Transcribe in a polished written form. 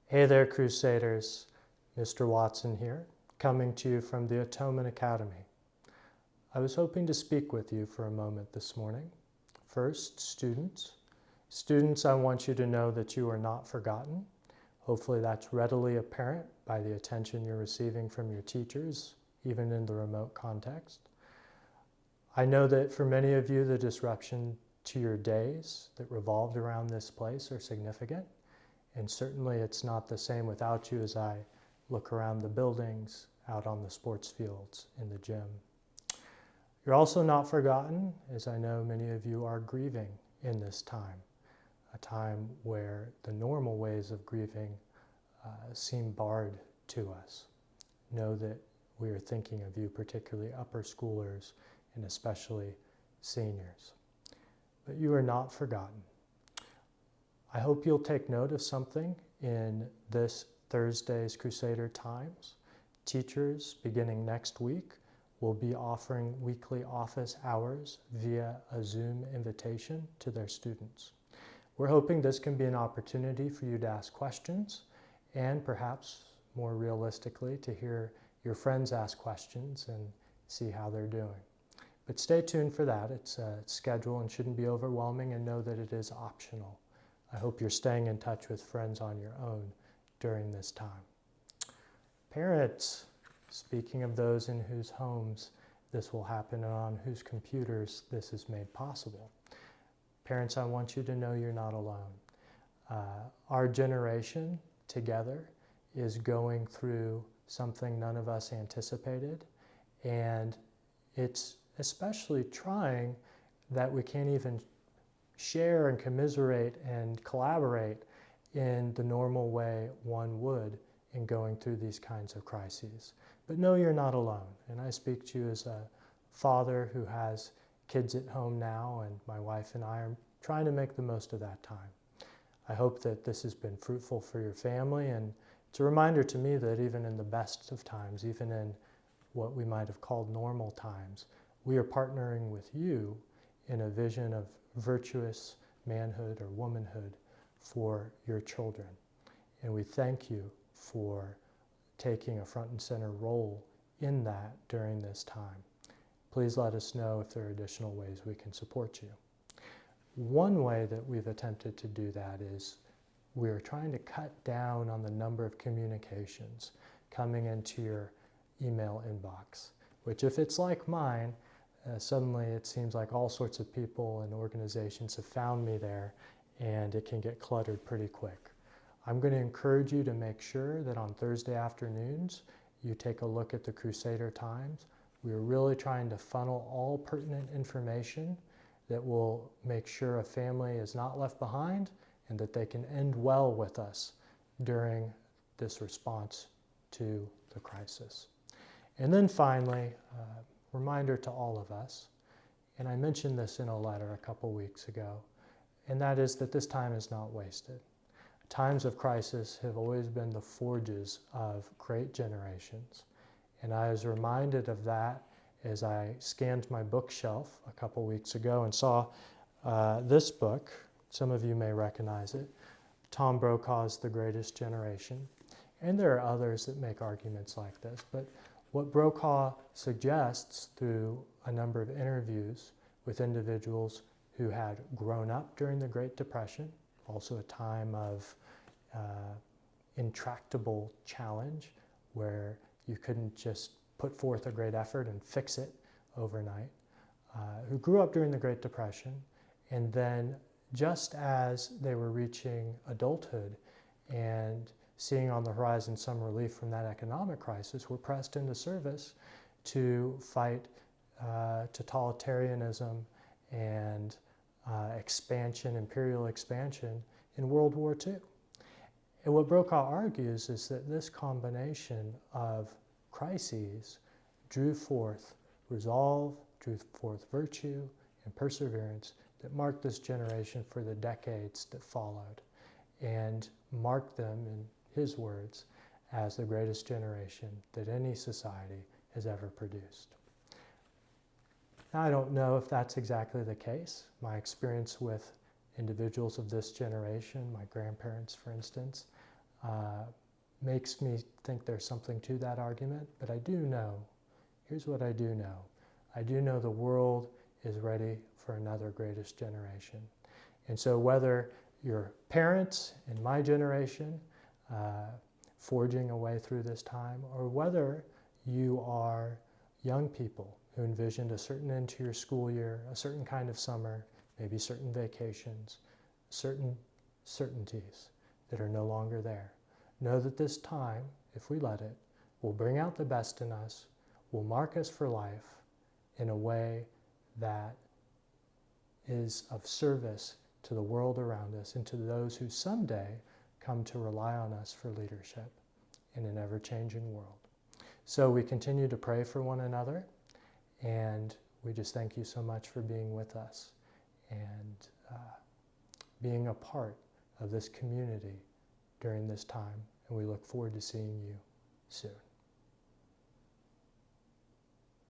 Hey there, Crusaders. Mr. Watson here, coming to you from the Atonement Academy. I was hoping to speak with you for a moment this morning. First, students. Students, I want you to know that you are not forgotten. Hopefully that's readily apparent by the attention you're receiving from your teachers, even in the remote context. I know that for many of you, the disruption to your days that revolved around this place are significant. And certainly it's not the same without you as I look around the buildings, out on the sports fields, in the gym. You're also not forgotten, as I know many of you are grieving in this time, a time where the normal ways of grieving seem barred to us. Know that we are thinking of you, particularly upper schoolers and especially seniors. But you are not forgotten. I hope you'll take note of something in this Thursday's Crusader Times. Teachers, beginning next week, will be offering weekly office hours via a Zoom invitation to their students. We're hoping this can be an opportunity for you to ask questions and perhaps more realistically to hear your friends ask questions and see how they're doing. But stay tuned for that. It's a schedule and shouldn't be overwhelming, and know that it is optional. I hope you're staying in touch with friends on your own during this time. Parents, speaking of those in whose homes this will happen and on whose computers this is made possible. Parents, I want you to know you're not alone. Our generation together is going through something none of us anticipated, and it's especially trying that we can't even share and commiserate and collaborate in the normal way one would in going through these kinds of crises. But no, you're not alone. And I speak to you as a father who has kids at home now, and my wife and I are trying to make the most of that time. I hope that this has been fruitful for your family, and it's a reminder to me that even in the best of times, even in what we might have called normal times, we are partnering with you in a vision of virtuous manhood or womanhood for your children. And we thank you for taking a front and center role in that during this time. Please let us know if there are additional ways we can support you. One way that we've attempted to do that is we're trying to cut down on the number of communications coming into your email inbox, which if it's like mine, suddenly it seems like all sorts of people and organizations have found me there, and it can get cluttered pretty quick. I'm going to encourage you to make sure that on Thursday afternoons you take a look at the Crusader Times. We are really trying to funnel all pertinent information that will make sure a family is not left behind and that they can end well with us during this response to the crisis. And then finally, reminder to all of us, and I mentioned this in a letter a couple weeks ago, and that is that this time is not wasted. Times of crisis have always been the forges of great generations, and I was reminded of that as I scanned my bookshelf a couple weeks ago and saw this book. Some of you may recognize it, Tom Brokaw's The Greatest Generation, and there are others that make arguments like this, but what Brokaw suggests through a number of interviews with individuals who had grown up during the Great Depression, also a time of intractable challenge where you couldn't just put forth a great effort and fix it overnight, who grew up during the Great Depression, and then just as they were reaching adulthood and seeing on the horizon some relief from that economic crisis, were pressed into service to fight totalitarianism and expansion, imperial expansion in World War II. And what Brokaw argues is that this combination of crises drew forth resolve, drew forth virtue and perseverance that marked this generation for the decades that followed, and marked them, in his words, as the greatest generation that any society has ever produced. Now, I don't know if that's exactly the case. My experience with individuals of this generation, my grandparents, for instance, makes me think there's something to that argument, but I do know, here's what I do know. I do know the world is ready for another greatest generation. And so whether you're parents in my generation, forging a way through this time, or whether you are young people who envisioned a certain end to your school year, a certain kind of summer, maybe certain vacations, certain certainties that are no longer there. Know that this time, if we let it, will bring out the best in us, will mark us for life in a way that is of service to the world around us and to those who someday come to rely on us for leadership in an ever-changing world. So we continue to pray for one another, and we just thank you so much for being with us and being a part of this community during this time, and we look forward to seeing you soon.